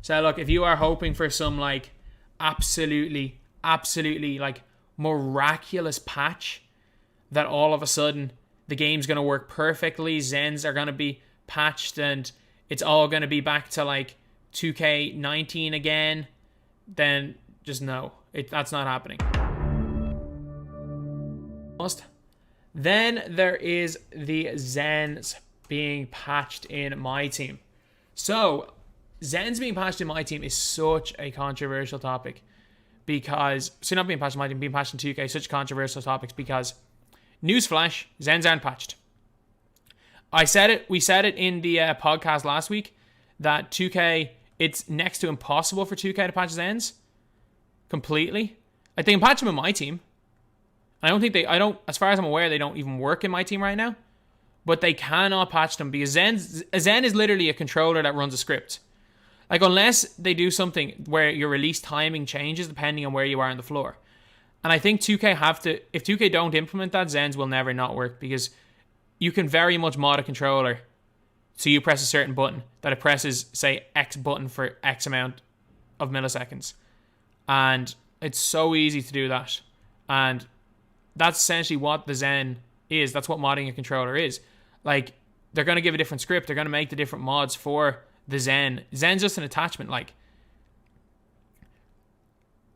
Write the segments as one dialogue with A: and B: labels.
A: So look, if you are hoping for some like absolutely like miraculous patch that all of a sudden the game's going to work perfectly, Zens are going to be patched and it's all going to be back to like 2k19 again, then just no, that's not happening. Then there is the Zens being patched in MyTEAM. So Zens being patched in MyTEAM is such a controversial topic because, so not being patched in MyTEAM, being patched in 2K, such controversial topics because, newsflash, Zens aren't patched. We said it in the podcast last week that 2K, it's next to impossible for 2K to patch Zens completely. Like, they can patch them in MyTEAM. As far as I'm aware, they don't even work in MyTEAM right now. But they cannot patch them because a Zen is literally a controller that runs a script. Like, unless they do something where your release timing changes depending on where you are on the floor. And I think 2K if 2K don't implement that, Zens will never not work because you can very much mod a controller. So you press a certain button that it presses, say, X button for X amount of milliseconds. And it's so easy to do that. And that's essentially what the Zen is. That's what modding a controller is. Like, they're going to give a different script. They're going to make the different mods for the Zen. Zen's just an attachment. Like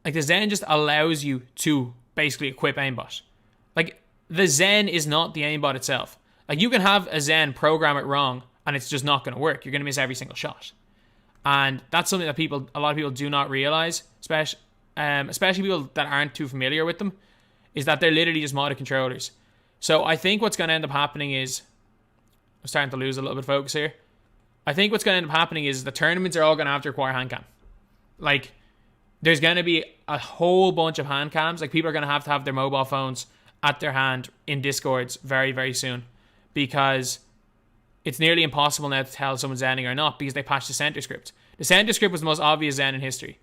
A: the Zen just allows you to basically equip aimbot. Like, the Zen is not the aimbot itself. Like, you can have a Zen program it wrong and it's just not going to work. You're going to miss every single shot. And that's something that a lot of people do not realize, especially people that aren't too familiar with them, is that they're literally just modded controllers. So I think what's going to end up happening is, I'm starting to lose a little bit of focus here. I think what's going to end up happening is the tournaments are all going to have to require hand cam. Like, there's going to be a whole bunch of hand cams. Like, people are going to have their mobile phones at their hand in Discords very, very soon because it's nearly impossible now to tell if someone's Zenning or not because they patched the center script. The center script was the most obvious Zen in history.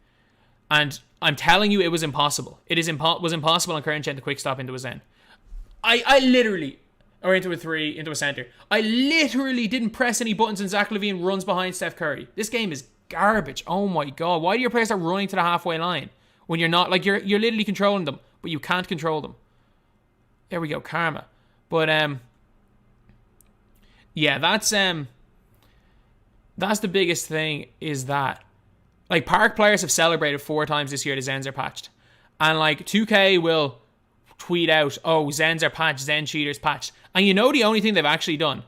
A: And I'm telling you, it was impossible. It was impossible on current gen to quick stop into a Zen. I literally, or into a 3, into a center. I literally didn't press any buttons and Zach LaVine runs behind Steph Curry. This game is garbage. Oh my God. Why do your players start running to the halfway line when you're not, like, you're literally controlling them, but you can't control them? There we go, karma. But, yeah, that's the biggest thing is that, like, Park players have celebrated 4 times this year the Zens are patched. And, like, 2K will tweet out, oh, Zens are patched, Zen cheaters patched. And you know the only thing they've actually done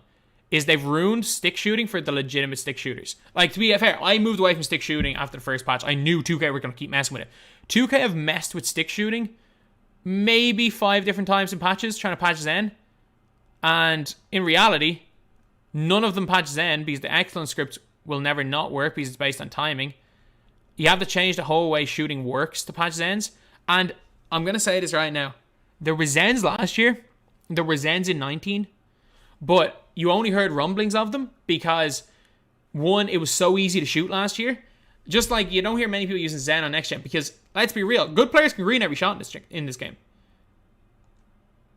A: is they've ruined stick shooting for the legitimate stick shooters. Like, to be fair, I moved away from stick shooting after the first patch. I knew 2K were going to keep messing with it. 2K have messed with stick shooting maybe 5 different times in patches, trying to patch Zen. And in reality, none of them patch Zen because the excellent script will never not work because it's based on timing. You have to change the whole way shooting works to patch Zens. And I'm going to say this right now. There were Zens last year. There were Zens in 19. But you only heard rumblings of them because, one, it was so easy to shoot last year. Just like you don't hear many people using Zen on next gen because, let's be real, good players can green every shot in this game.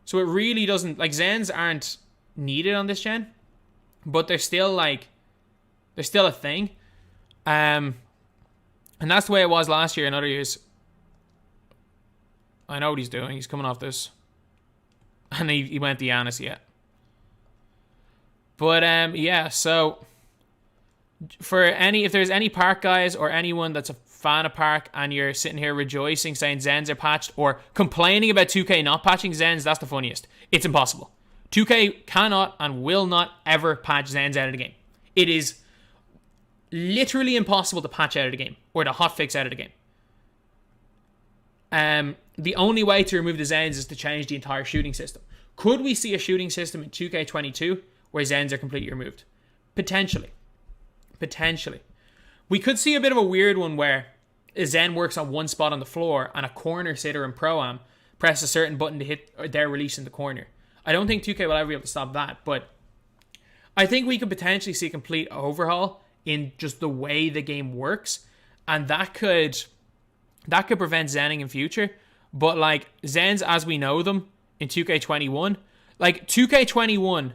A: So it really doesn't, like, Zens aren't needed on this gen. But they're still a thing. And that's the way it was last year and other years. I know what he's doing. He's coming off this. And he went the Giannis yet. But, yeah, so if there's any Park guys or anyone that's a fan of Park and you're sitting here rejoicing saying Zens are patched or complaining about 2K not patching Zens, that's the funniest. It's impossible. 2K cannot and will not ever patch Zens out of the game. It is literally impossible to patch out of the game or to hotfix out of the game. The only way to remove the Zens is to change the entire shooting system. Could we see a shooting system in 2K22 where Zens are completely removed? Potentially. We could see a bit of a weird one where a Zen works on one spot on the floor and a corner sitter in Pro-Am press a certain button to hit their release in the corner. I don't think 2K will ever be able to stop that, but I think we could potentially see a complete overhaul in just the way the game works, and that could prevent Zenning in future. But, like, Zens as we know them in 2K21, like, 2K21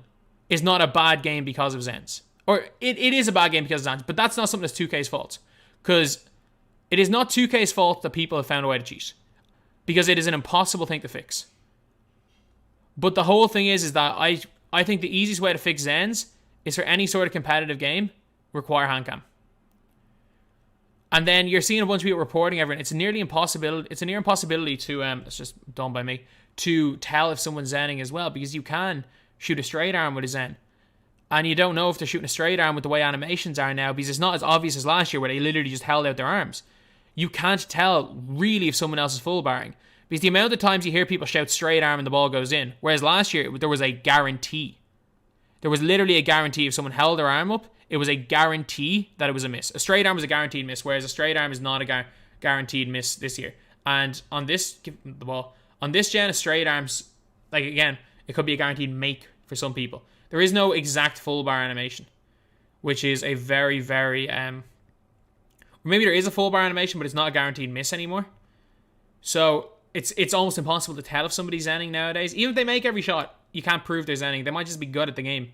A: is not a bad game because of Zens. Or it is a bad game because of Zens, but that's not something that's 2K's fault. Because it is not 2K's fault that people have found a way to cheat. Because it is an impossible thing to fix. But the whole thing is that I think the easiest way to fix Zens is for any sort of competitive game, require hand cam. And then you're seeing a bunch of people reporting everything. It's a near impossibility to, it's just done by me, to tell if someone's Zenning as well, because you can shoot a straight arm with a Zen. And you don't know if they're shooting a straight arm with the way animations are now, because it's not as obvious as last year where they literally just held out their arms. You can't tell really if someone else is full barring. Because the amount of times you hear people shout straight arm and the ball goes in, whereas last year there was a guarantee. There was literally a guarantee if someone held their arm up, it was a guarantee that it was a miss. A straight arm was a guaranteed miss, whereas a straight arm is not a guaranteed miss this year. And on this, give the ball, on this gen, a straight arms, like again, it could be a guaranteed make for some people. There is no exact full bar animation, which is a very, very, maybe there is a full bar animation, but it's not a guaranteed miss anymore. So it's almost impossible to tell if somebody's zenning nowadays. Even if they make every shot, you can't prove they're zenning. They might just be good at the game.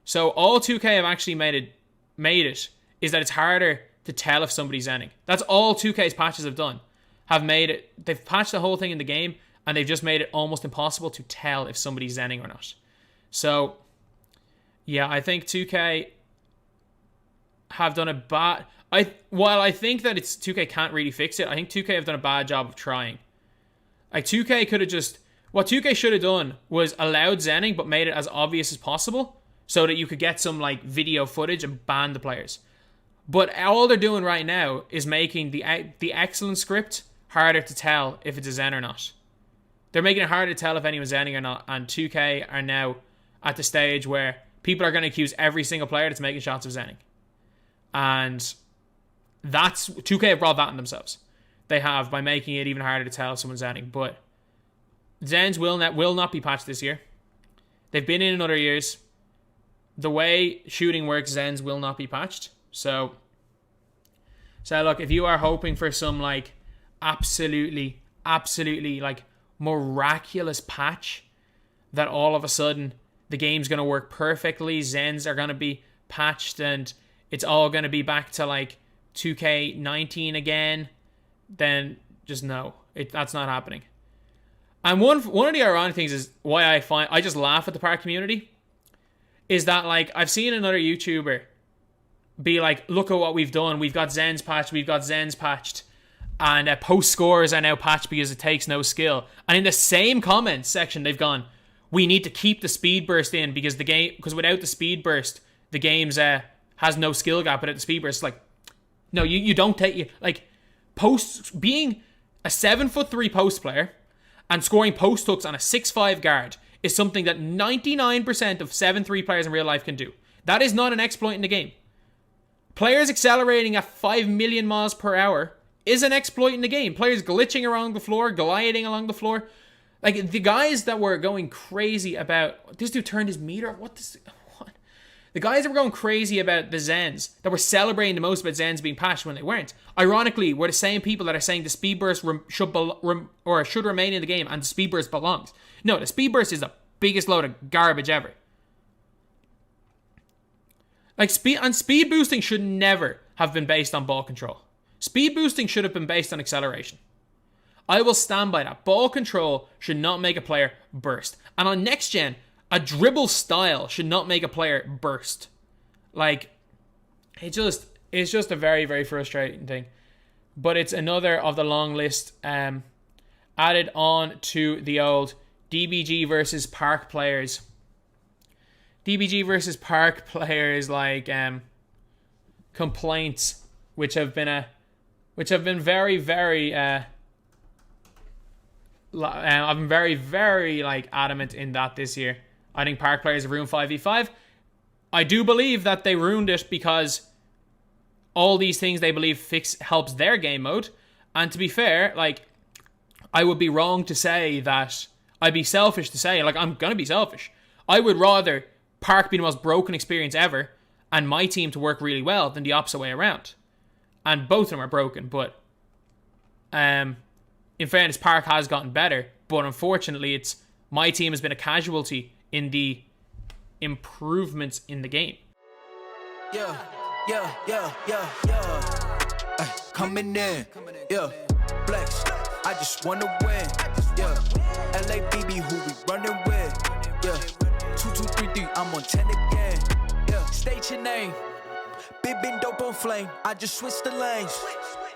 A: So all 2K have actually made it is that it's harder to tell if somebody's zenning. That's all 2K's patches have done. Have made it. They've patched the whole thing in the game, and they've just made it almost impossible to tell if somebody's zenning or not. So yeah, I think 2K have done a bad. While I think that it's 2K can't really fix it, I think 2K have done a bad job of trying. Like 2K could have just, what 2K should have done was allowed zenning, but made it as obvious as possible, so that you could get some like video footage and ban the players. But all they're doing right now is making the excellent script harder to tell if it's a zen or not. They're making it harder to tell if anyone's zenning or not, and 2K are now at the stage where people are going to accuse every single player that's making shots of zenning. And that's 2K have brought that on themselves. They have, by making it even harder to tell if someone's zenning. But Zens will not be patched this year. They've been in other years. The way shooting works, Zens will not be patched. So look, if you are hoping for some like absolutely like miraculous patch that all of a sudden the game's going to work perfectly, Zens are going to be patched and it's all going to be back to like 2K19 again, then just no, that's not happening. And one of the ironic things is why I just laugh at the Park community is that like I've seen another YouTuber be like, look at what we've done. We've got Zens patched. And post scores are now patched because it takes no skill. And in the same comments section, they've gone, we need to keep the speed burst in because without the speed burst, the game's has no skill gap. But at the speed burst, like, no, you don't take posts being a 7'3" post player and scoring post hooks on a 6'5" guard is something that 99% of 7'3" players in real life can do. That is not an exploit in the game. Players accelerating at 5 million miles per hour is an exploit in the game. Players glitching around the floor, gliding along the floor. Like, the guys that were going crazy about... This dude turned his meter... What? The guys that were going crazy about the Zens, that were celebrating the most about Zens being patched when they weren't, ironically, were the same people that are saying the speed burst should remain in the game and the speed burst belongs. No, the speed burst is the biggest load of garbage ever. Like, speed boosting should never have been based on ball control. Speed boosting should have been based on acceleration. I will stand by that. Ball control should not make a player burst. And on next gen, a dribble style should not make a player burst. Like, it's just a very, very frustrating thing. But it's another of the long list added on to the old DBG versus Park players. DBG versus Park players, like complaints, which have been very, very I've been very, very like adamant in that this year. I think Park players have ruined 5v5. I do believe that they ruined it because all these things they believe helps their game mode. And to be fair, like, I would be wrong to say that. I'd be selfish to say, like, I'm gonna be selfish. I would rather Park be the most broken experience ever and my team to work really well than the opposite way around. And both of them are broken, but in fairness, Park has gotten better, but unfortunately it's my team has been a casualty in the improvements in the game.
B: Yeah. coming in. Yeah, flex, I just wanna win. Yeah, LABB, who we running with? Yeah, 2233, I'm on 10 again. Yeah, state your name. Big Ben dope on flame, I just switched the lanes.